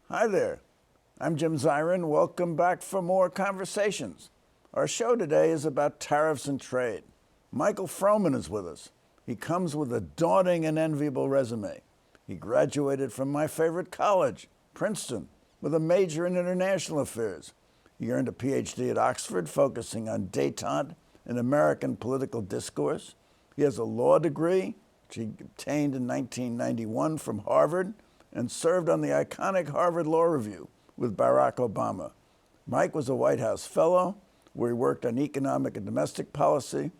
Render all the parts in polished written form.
Hi there. I'm Jim Zirin. Welcome back for more conversations. Our show today is about tariffs and trade. Michael Froman is with us. He comes with a daunting and enviable resume. He graduated from my favorite college, Princeton, with a major in international affairs. He earned a PhD at Oxford, focusing on détente and American political discourse. He has a law degree, which he obtained in 1991 from Harvard, and served on the iconic Harvard Law Review with Barack Obama. Mike was a White House fellow, where he worked on economic and domestic policy.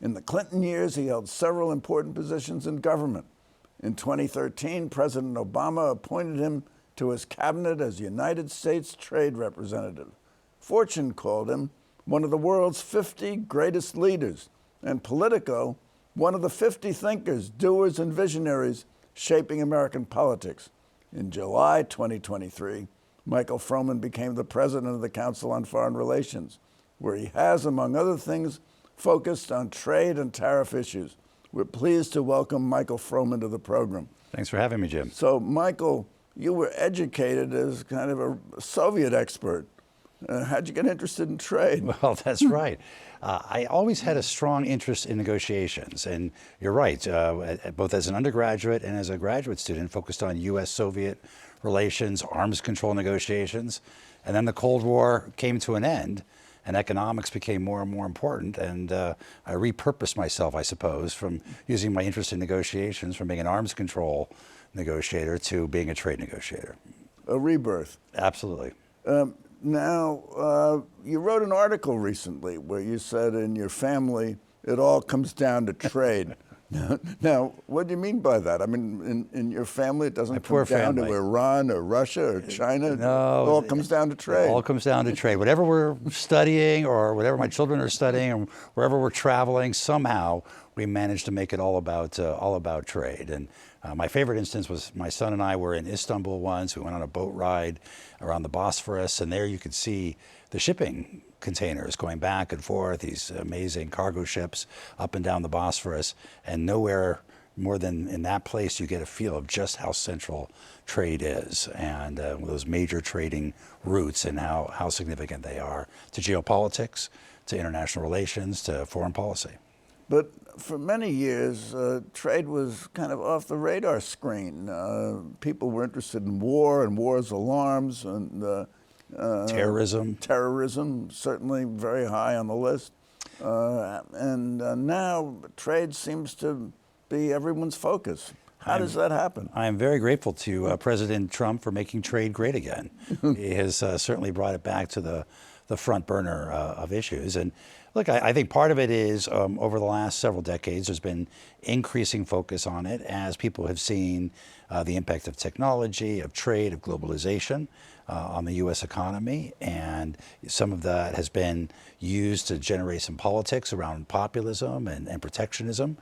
In the Clinton years, he held several important positions in government. In 2013, President Obama appointed him to his cabinet as United States Trade Representative. Fortune called him one of the world's 50 greatest leaders, and Politico, one of the 50 thinkers, doers, and visionaries shaping American politics. In July 2023, Michael Froman became the president of the Council on Foreign Relations, where he has, among other things, focused on trade and tariff issues. We're pleased to welcome Michael Froman to the program. Thanks for having me, Jim. So, Michael, you were educated as kind of a Soviet expert. How'd you get interested in trade? Well, that's right. I always had a strong interest in negotiations, and you're right, both as an undergraduate and as a graduate student, focused on U.S.-Soviet relations, arms control negotiations, and then the Cold War came to an end, and economics became more and more important, and I repurposed myself, I suppose, from using my interest in negotiations, from being an arms control negotiator to being a trade negotiator. A rebirth. Absolutely. Now, you wrote an article recently where you said in your family, it all comes down to trade. Now, what do you mean by that? I mean, in your family, it doesn't come down to Iran or Russia or China? No. It all comes down to trade. It all comes down to trade. Whatever we're studying or whatever my children are studying or wherever we're traveling, somehow we manage to make it all about trade. And my favorite instance was my son and I were in Istanbul once. We went on a boat ride around the Bosphorus, and there you could see the shipping containers going back and forth, these amazing cargo ships up and down the Bosphorus, and nowhere more than in that place you get a feel of just how central trade is and those major trading routes and how significant they are to geopolitics, to international relations, to foreign policy. But for many years, trade was kind of off the radar screen. People were interested in war and war's alarms, and Terrorism, certainly very high on the list. And now trade seems to be everyone's focus. How does that happen? I am very grateful to President Trump for making trade great again. He has certainly brought it back to the front burner of issues. And look, I think part of it is over the last several decades, there's been increasing focus on it as people have seen the impact of technology, of trade, of globalization on the U.S. economy. And some of that has been used to generate some politics around populism and protectionism.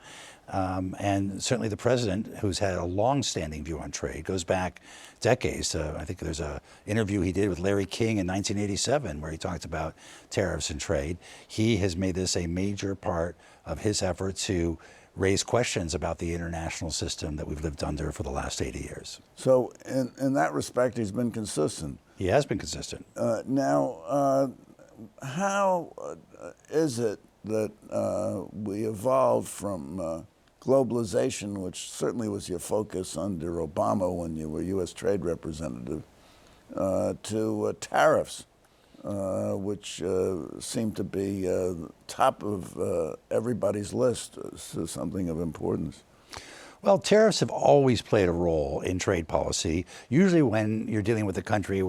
And certainly the president, who's had a long-standing view on trade, goes back decades. I think there's an interview he did with Larry King in 1987 where he talked about tariffs and trade. He has made this a major part of his effort to raise questions about the international system that we've lived under for the last 80 years. So in that respect, he's been consistent. He has been consistent. Now, how is it that we evolved from globalization, which certainly was your focus under Obama when you were U.S. Trade Representative, to tariffs, which seem to be top of everybody's list as something of importance? Well, tariffs have always played a role in trade policy, usually when you're dealing with a country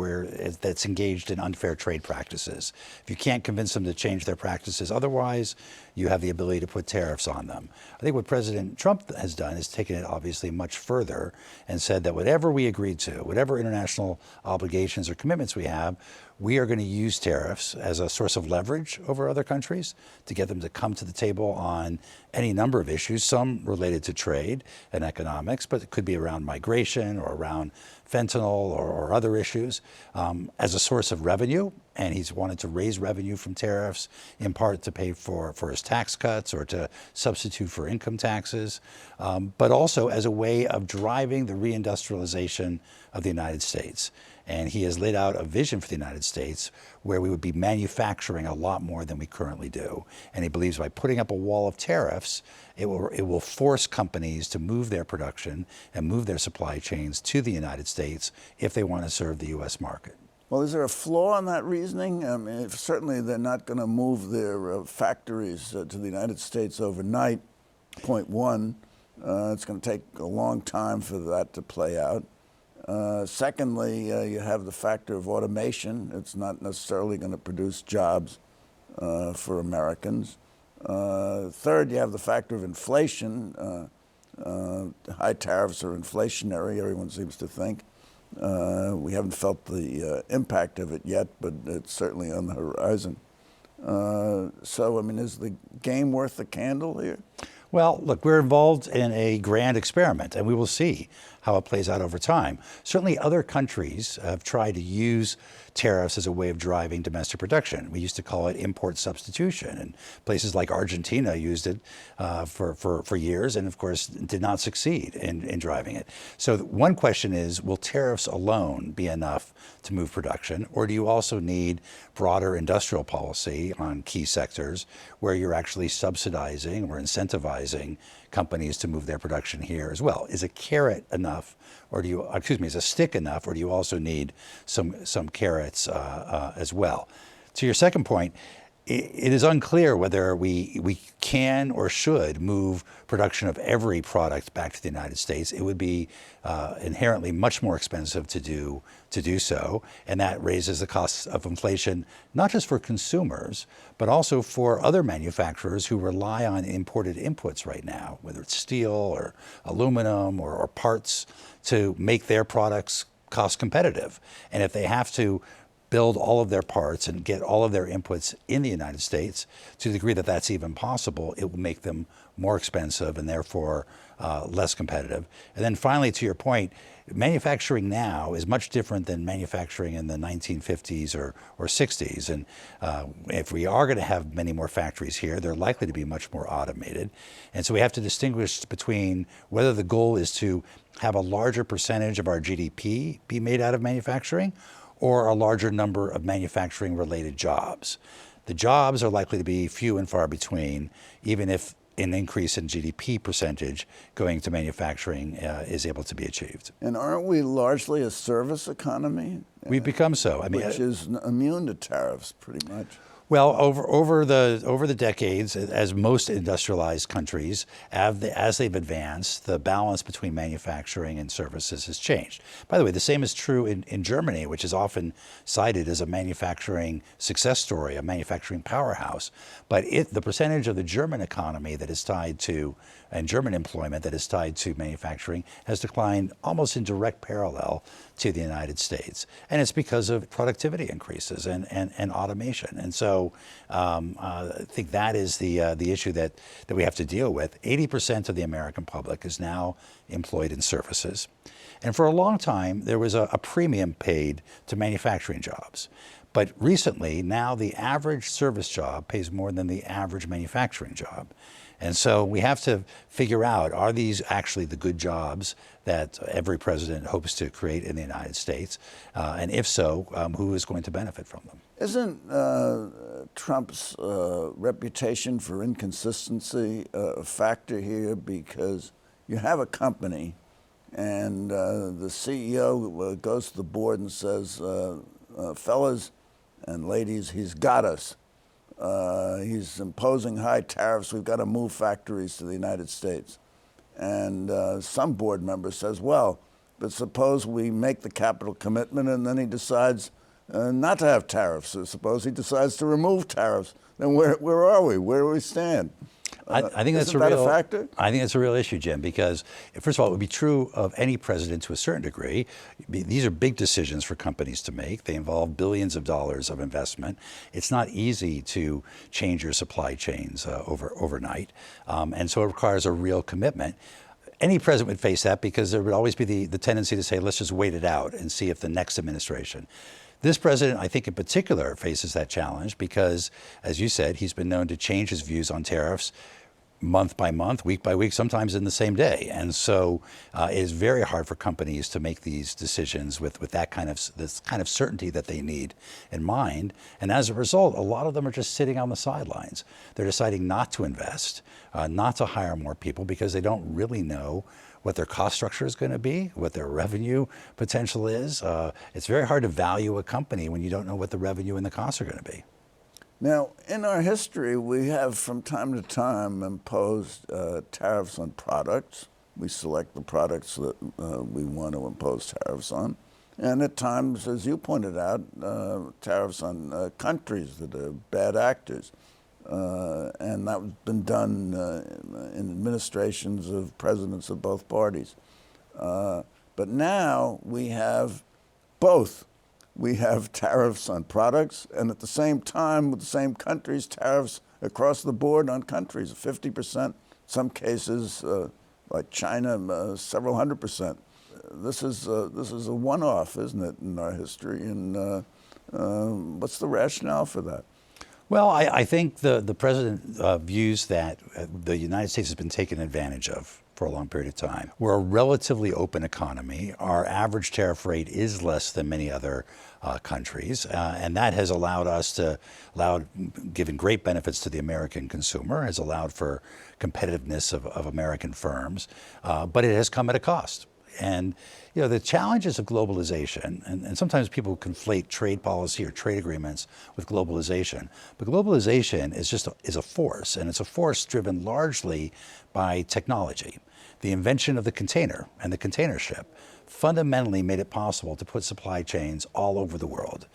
that's engaged in unfair trade practices. If you can't convince them to change their practices otherwise, you have the ability to put tariffs on them. I think what President Trump has done is taken it obviously much further and said that whatever we agreed to, whatever international obligations or commitments we have, we are going to use tariffs as a source of leverage over other countries to get them to come to the table on any number of issues, some related to trade and economics, but it could be around migration or around fentanyl or other issues, as a source of revenue and he's wanted to raise revenue from tariffs, in part to pay for his tax cuts or to substitute for income taxes, but also as a way of driving the reindustrialization of the United States. And he has laid out a vision for the United States where we would be manufacturing a lot more than we currently do. And he believes by putting up a wall of tariffs, it will force companies to move their production and move their supply chains to the United States if they want to serve the U.S. market. Well, is there a flaw in that reasoning? I mean, certainly they're not going to move their factories to the United States overnight, point one. It's going to take a long time for that to play out. Secondly, you have the factor of automation. It's not necessarily going to produce jobs for Americans. Third, you have the factor of inflation. High tariffs are inflationary, everyone seems to think. We haven't felt the impact of it yet, but it's certainly on the horizon. So, I mean, is the game worth the candle here? Well, look, we're involved in a grand experiment, and we will see how it plays out over time. Certainly other countries have tried to use tariffs as a way of driving domestic production. We used to call it import substitution, and places like Argentina used it for years and, of course, did not succeed in driving it. So one question is, will tariffs alone be enough to move production, or do you also need broader industrial policy on key sectors where you're actually subsidizing or incentivizing companies to move their production here as well? Is a carrot enough, or do you, is a stick enough, or do you also need some carrots as well? To your second point, it is unclear whether we can or should move production of every product back to the United States. It would be inherently much more expensive to do so, and that raises the costs of inflation, not just for consumers, but also for other manufacturers who rely on imported inputs right now, whether it's steel or aluminum or parts, to make their products cost competitive. And if they have to build all of their parts and get all of their inputs in the United States, to the degree that that's even possible, it will make them more expensive and therefore less competitive. And then finally, to your point, manufacturing now is much different than manufacturing in the 1950s or 60s. And if we are going to have many more factories here, they're likely to be much more automated. And so we have to distinguish between whether the goal is to have a larger percentage of our GDP be made out of manufacturing, or a larger number of manufacturing-related jobs. The jobs are likely to be few and far between, even if an increase in GDP percentage going to manufacturing is able to be achieved. And aren't we largely a service economy? We've become so. I mean, which is immune to tariffs, pretty much. Well, over the decades, as most industrialized countries, as they've advanced, the balance between manufacturing and services has changed. By the way, the same is true in Germany, which is often cited as a manufacturing success story, a manufacturing powerhouse. But the percentage of the German economy that is tied to, and German employment that is tied to manufacturing, has declined almost in direct parallel to the United States. And it's because of productivity increases and automation. And so I think that is the issue that we have to deal with. 80% of the American public is now employed in services. And for a long time, there was a premium paid to manufacturing jobs. But recently, now the average service job pays more than the average manufacturing job. And so we have to figure out, are these actually the good jobs that every president hopes to create in the United States? And if so, who is going to benefit from them? Isn't Trump's reputation for inconsistency a factor here? Because you have a company and the CEO goes to the board and says, fellas and ladies, he's got us. He's imposing high tariffs. We've got to move factories to the United States. And some board member says, well, but suppose we make the capital commitment and then he decides not to have tariffs. Or suppose he decides to remove tariffs. Then where are we? Where do we stand? I think that's a factor? I think that's a real issue, Jim, because first of all, it would be true of any president to a certain degree. These are big decisions for companies to make. They involve billions of dollars of investment. It's not easy to change your supply chains overnight, and so it requires a real commitment. Any president would face that because there would always be the tendency to say, let's just wait it out and see if the next administration. This president, I think in particular, faces that challenge because, as you said, he's been known to change his views on tariffs month by month, week by week, sometimes in the same day. And so it is very hard for companies to make these decisions with that this kind of certainty that they need in mind. And as a result, a lot of them are just sitting on the sidelines. They're deciding not to invest, not to hire more people because they don't really know what their cost structure is going to be, what their revenue potential is. It's very hard to value a company when you don't know what the revenue and the costs are going to be. Now, in our history, we have from time to time imposed tariffs on products. We select the products that we want to impose tariffs on. And at times, as you pointed out, tariffs on countries that are bad actors. And that's been done in administrations of presidents of both parties. But now we have both. We have tariffs on products, and at the same time, with the same countries, tariffs across the board on countries, 50%, some cases, like China, several 100%. This is a one-off, isn't it, in our history? And what's the rationale for that? Well, I think the president views that the United States has been taken advantage of for a long period of time. We're a relatively open economy. Our average tariff rate is less than many other countries, and that has given great benefits to the American consumer, has allowed for competitiveness of American firms, but it has come at a cost. And the challenges of globalization, and sometimes people conflate trade policy or trade agreements with globalization, but globalization is a force, and it's a force driven largely by technology. The invention of the container and the container ship fundamentally made it possible to put supply chains all over the world.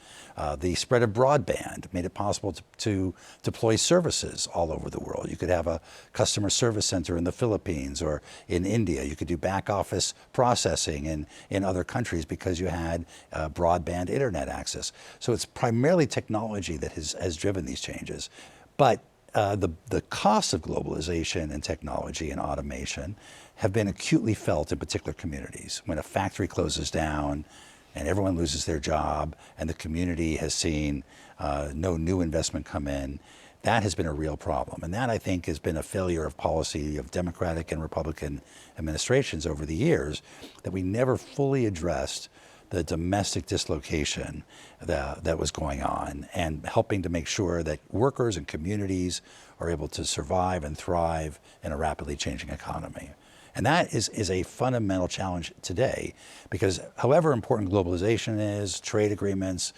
The spread of broadband made it possible to deploy services all over the world. You could have a customer service center in the Philippines or in India. You could do back office processing in other countries because you had broadband internet access. So it's primarily technology that has driven these changes. But the costs of globalization and technology and automation have been acutely felt in particular communities. When a factory closes down and everyone loses their job and the community has seen no new investment come in, that has been a real problem. And that, I think, has been a failure of policy of Democratic and Republican administrations over the years, that we never fully addressed the domestic dislocation that was going on, and helping to make sure that workers and communities are able to survive and thrive in a rapidly changing economy. And that is a fundamental challenge today, because however important globalization is, trade agreements,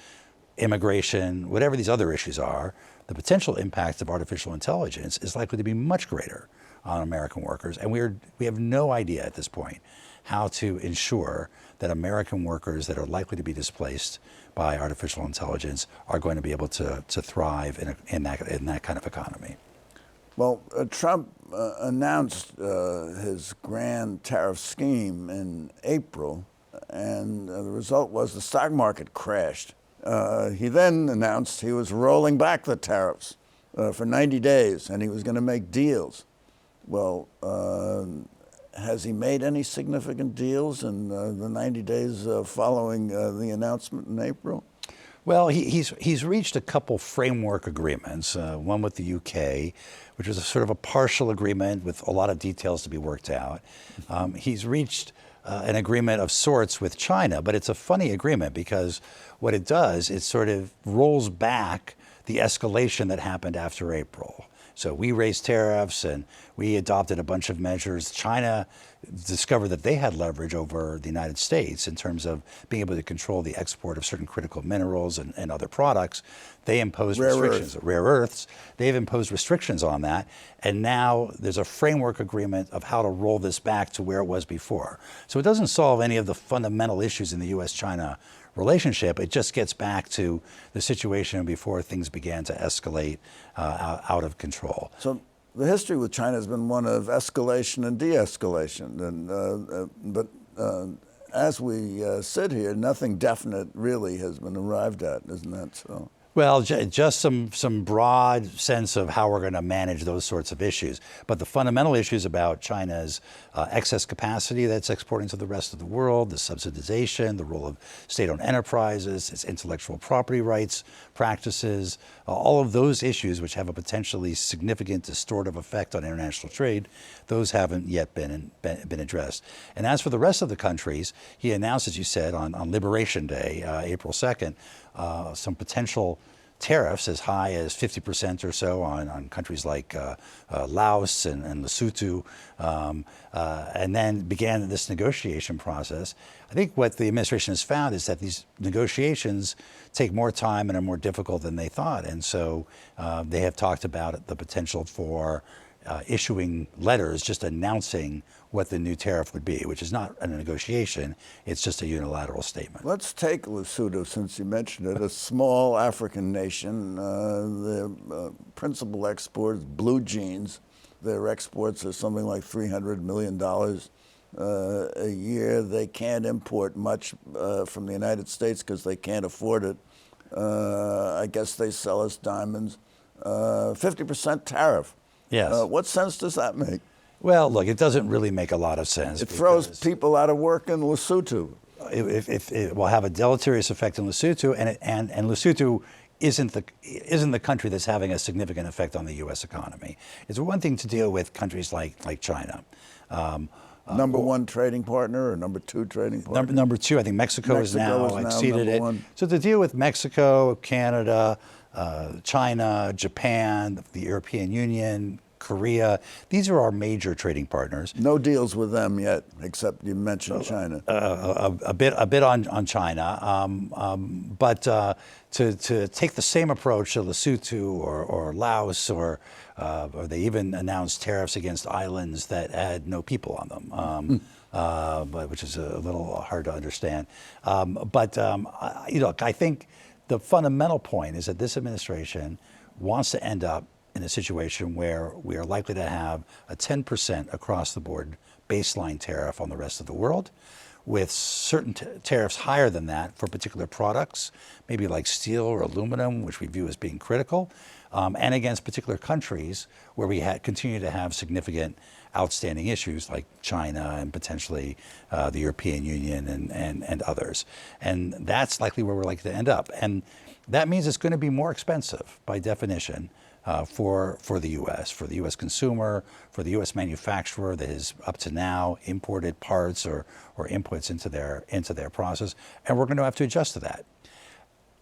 immigration, whatever these other issues are, the potential impact of artificial intelligence is likely to be much greater on American workers. And we have no idea at this point how to ensure that American workers that are likely to be displaced by artificial intelligence are going to be able to thrive in that kind of economy. Well, Trump announced his grand tariff scheme in April, and the result was the stock market crashed. He then announced he was rolling back the tariffs for 90 days, and he was going to make deals. Well, has he made any significant deals in the 90 days following the announcement in April? Well, he's reached a couple framework agreements, one with the UK, which was a sort of a partial agreement with a lot of details to be worked out. He's reached an agreement of sorts with China, but it's a funny agreement because what it does, it sort of rolls back the escalation that happened after April. So we raised tariffs and we adopted a bunch of measures. China discovered that they had leverage over the United States in terms of being able to control the export of certain critical minerals and other products. They imposed restrictions, rare earths. They've imposed restrictions on that. And now there's a framework agreement of how to roll this back to where it was before. So it doesn't solve any of the fundamental issues in the U.S.-China relationship. It just gets back to the situation before things began to escalate out of control. So the history with China has been one of escalation and de-escalation. But as we sit here, nothing definite really has been arrived at, isn't that so? Well, just some broad sense of how we're going to manage those sorts of issues. But the fundamental issues about China's excess capacity that's exporting to the rest of the world, the subsidization, the role of state-owned enterprises, its intellectual property rights practices, all of those issues which have a potentially significant distortive effect on international trade, those haven't yet been addressed. And as for the rest of the countries, he announced, as you said, on Liberation Day, April 2nd, some potential tariffs as high as 50% or so on countries like Laos and Lesotho, and then began this negotiation process. I think what the administration has found is that these negotiations take more time and are more difficult than they thought. And so they have talked about the potential for issuing letters just announcing what the new tariff would be, which is not a negotiation, it's just a unilateral statement. Let's take Lesotho, since you mentioned it, a small African nation. Their principal export is blue jeans. Their exports are something like $300 million a year. They can't import much from the United States because they can't afford it. I guess they sell us diamonds. 50% tariff. Yes. What sense does that make? Well, look, it doesn't really make a lot of sense. It throws people out of work in Lesotho. It will have a deleterious effect in Lesotho, and Lesotho isn't the country that's having a significant effect on the U.S. economy. It's one thing to deal with countries like China. Number one trading partner or number two trading partner? Number two, I think Mexico has now exceeded it. One. So to deal with Mexico, Canada, China, Japan, the European Union, Korea, these are our major trading partners. No deals with them yet, except you mentioned China. A bit on China, but to take the same approach to Lesotho or Laos, or they even announced tariffs against islands that had no people on them. But which is a little hard to understand. I think the fundamental point is that this administration wants to end up in a situation where we are likely to have a 10% across the board baseline tariff on the rest of the world, with certain tariffs higher than that for particular products, maybe like steel or aluminum, which we view as being critical, and against particular countries where we continue to have significant outstanding issues like China and potentially the European Union and others. And that's likely where we're likely to end up. And that means it's going to be more expensive by definition for the U.S. consumer, for the U.S. manufacturer that has up to now imported parts or inputs into their process, and we're going to have to adjust to that.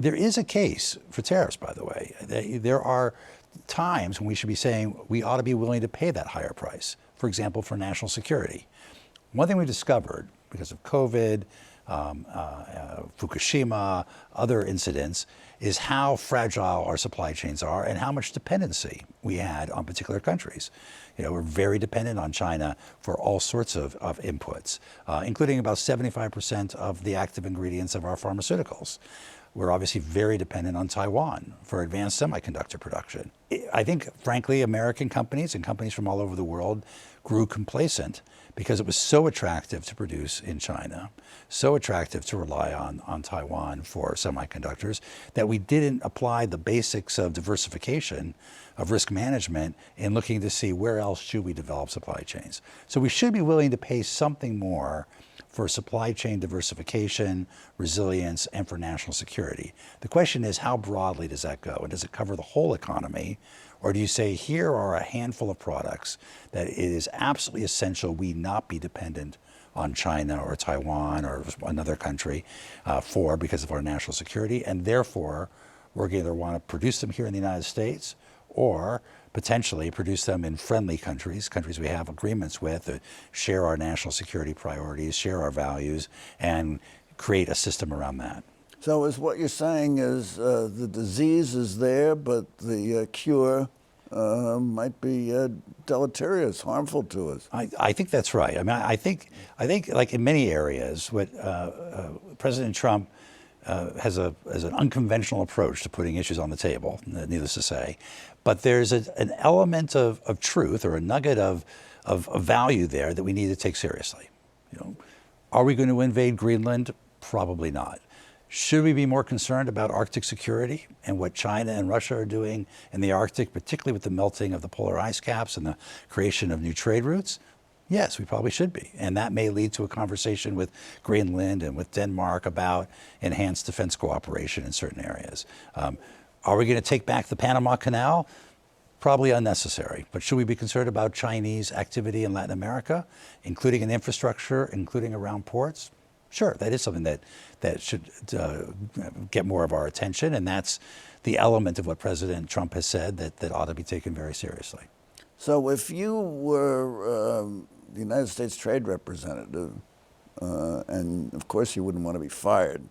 There is a case for tariffs, by the way. There are times when we should be saying we ought to be willing to pay that higher price, for example, for national security. One thing we discovered because of COVID, Fukushima, other incidents, is how fragile our supply chains are and how much dependency we had on particular countries. We're very dependent on China for all sorts of inputs, including about 75% of the active ingredients of our pharmaceuticals. We're obviously very dependent on Taiwan for advanced semiconductor production. I think, frankly, American companies and companies from all over the world grew complacent because it was so attractive to produce in China, so attractive to rely on Taiwan for semiconductors, that we didn't apply the basics of diversification, of risk management, in looking to see where else should we develop supply chains. So we should be willing to pay something more for supply chain diversification, resilience, and for national security. The question is, how broadly does that go? And does it cover the whole economy? Or do you say, here are a handful of products that it is absolutely essential we not be dependent on China or Taiwan or another country because of our national security, and therefore we're going to either want to produce them here in the United States or potentially produce them in friendly countries we have agreements with that share our national security priorities, share our values, and create a system around that. So is what you're saying is the disease is there, but the cure might be deleterious, harmful to us? I think that's right. I mean, I think like in many areas, what President Trump has an unconventional approach to putting issues on the table, needless to say. But there's an element of truth or a nugget of value there that we need to take seriously. Are we going to invade Greenland? Probably not. Should we be more concerned about Arctic security and what China and Russia are doing in the Arctic, particularly with the melting of the polar ice caps and the creation of new trade routes? Yes, we probably should be. And that may lead to a conversation with Greenland and with Denmark about enhanced defense cooperation in certain areas. Are we going to take back the Panama Canal? Probably unnecessary. But should we be concerned about Chinese activity in Latin America, including in infrastructure, including around ports? Sure, that is something that should get more of our attention, and that's the element of what President Trump has said that ought to be taken very seriously. So if you were the United States Trade Representative, and of course you wouldn't want to be fired,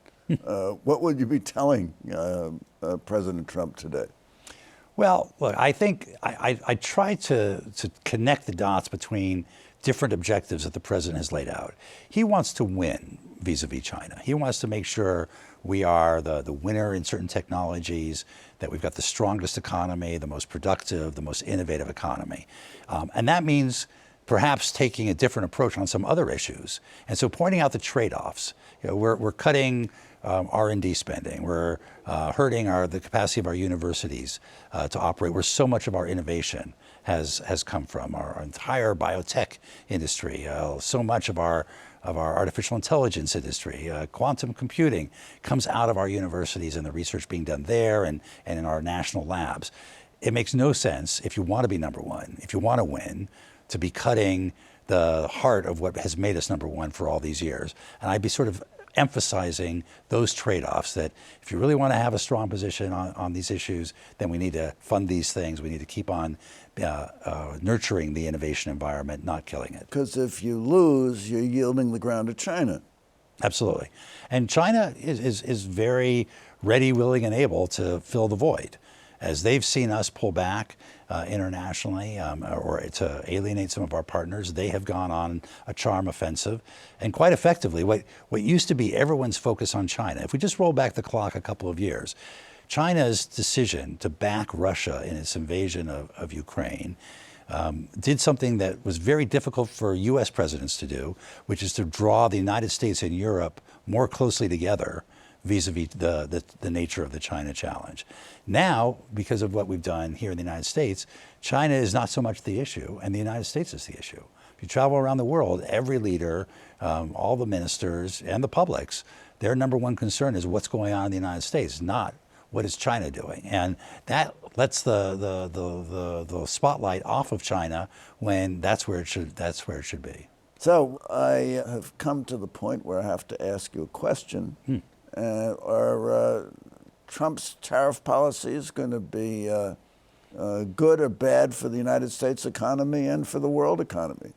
what would you be telling President Trump today? Well, look, I think I try to connect the dots between different objectives that the president has laid out. He wants to win vis-a-vis China. He wants to make sure we are the winner in certain technologies, that we've got the strongest economy, the most productive, the most innovative economy. And that means perhaps taking a different approach on some other issues. And so pointing out the trade-offs. We're cutting R&D spending. We're hurting the capacity of our universities to operate, where so much of our innovation has come from. Our entire biotech industry, so much of our artificial intelligence industry, quantum computing comes out of our universities and the research being done there and in our national labs. It makes no sense, if you want to be number one, if you want to win, to be cutting the heart of what has made us number one for all these years. And I'd be sort of emphasizing those trade-offs, that if you really want to have a strong position on these issues, then we need to fund these things. We need to keep on nurturing the innovation environment, not killing it. Because if you lose, you're yielding the ground to China. Absolutely. And China is very ready, willing, and able to fill the void. As they've seen us pull back internationally or to alienate some of our partners, they have gone on a charm offensive. And quite effectively, what used to be everyone's focus on China, if we just roll back the clock a couple of years, China's decision to back Russia in its invasion of Ukraine did something that was very difficult for U.S. presidents to do, which is to draw the United States and Europe more closely together vis-a-vis the nature of the China challenge. Now, because of what we've done here in the United States, China is not so much the issue, and the United States is the issue. If you travel around the world, every leader, all the ministers, and the publics, their number one concern is what's going on in the United States, not what is China doing. And that lets the spotlight off of China when that's where it should be. So I have come to the point where I have to ask you a question. Are Trump's tariff policies going to be good or bad for the United States economy and for the world economy?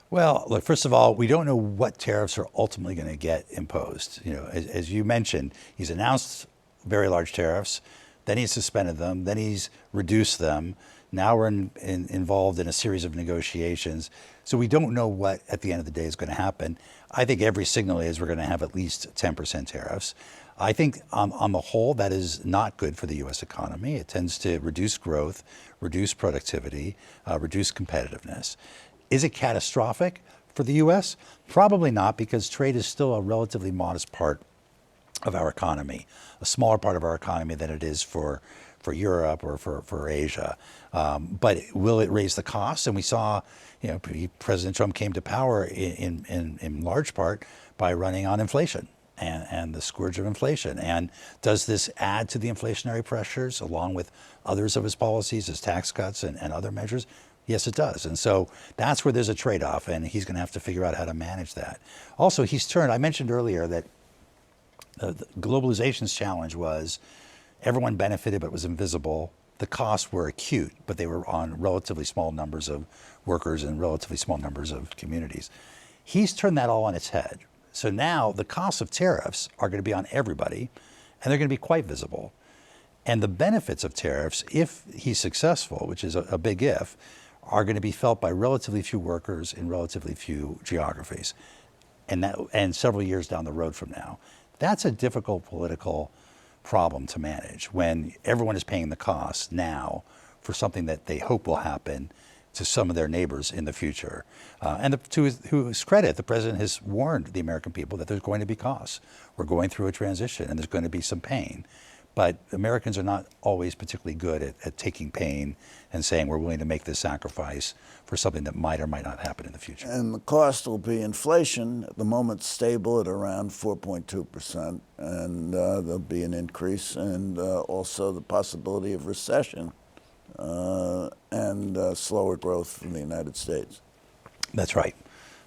Well, look, first of all, we don't know what tariffs are ultimately going to get imposed. As you mentioned, he's announced very large tariffs, then he's suspended them, then he's reduced them. Now we're involved in a series of negotiations. So we don't know what, at the end of the day, is going to happen. I think every signal is we're going to have at least 10% tariffs. I think on the whole, that is not good for the U.S. economy. It tends to reduce growth, reduce productivity, reduce competitiveness. Is it catastrophic for the U.S.? Probably not, because trade is still a relatively modest part of our economy, a smaller part of our economy than it is for Europe or for Asia. But will it raise the costs? And we saw, President Trump came to power in large part by running on inflation and the scourge of inflation. And does this add to the inflationary pressures along with others of his policies, his tax cuts and other measures? Yes, it does. And so that's where there's a trade-off, and he's going to have to figure out how to manage that. Also, I mentioned earlier that the globalization's challenge was everyone benefited, but it was invisible. The costs were acute, but they were on relatively small numbers of workers and relatively small numbers of communities. He's turned that all on its head. So now the costs of tariffs are going to be on everybody, and they're going to be quite visible. And the benefits of tariffs, if he's successful, which is a big if, are going to be felt by relatively few workers in relatively few geographies, and several years down the road from now. That's a difficult political problem to manage when everyone is paying the cost now for something that they hope will happen to some of their neighbors in the future. To his credit, the president has warned the American people that there's going to be costs. We're going through a transition and there's going to be some pain. But Americans are not always particularly good at taking pain and saying we're willing to make this sacrifice for something that might or might not happen in the future. And the cost will be inflation, at the moment stable at around 4.2%, and there'll be an increase, and also the possibility of recession and slower growth from the United States. That's right.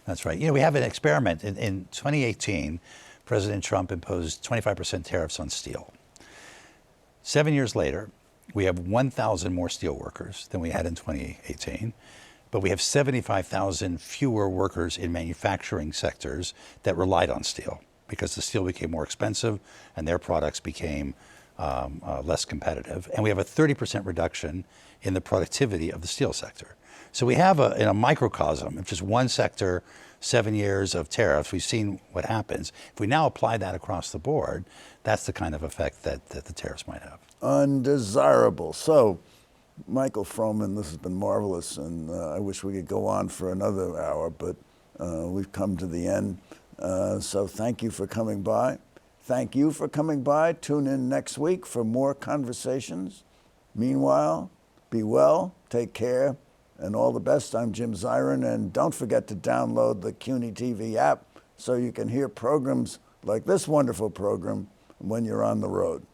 That's right. You know, we have an experiment. In 2018, President Trump imposed 25% tariffs on steel. 7 years later, we have 1,000 more steel workers than we had in 2018, but we have 75,000 fewer workers in manufacturing sectors that relied on steel because the steel became more expensive and their products became less competitive. And we have a 30% reduction in the productivity of the steel sector. So we have in a microcosm, if just one sector, 7 years of tariffs, we've seen what happens. If we now apply that across the board, that's the kind of effect that the tariffs might have. Undesirable. So, Michael Froman, this has been marvelous, and I wish we could go on for another hour, but we've come to the end. So thank you for coming by. Thank you for coming by. Tune in next week for more conversations. Meanwhile, be well, take care, and all the best. I'm Jim Zirin, and don't forget to download the CUNY TV app so you can hear programs like this wonderful program when you're on the road.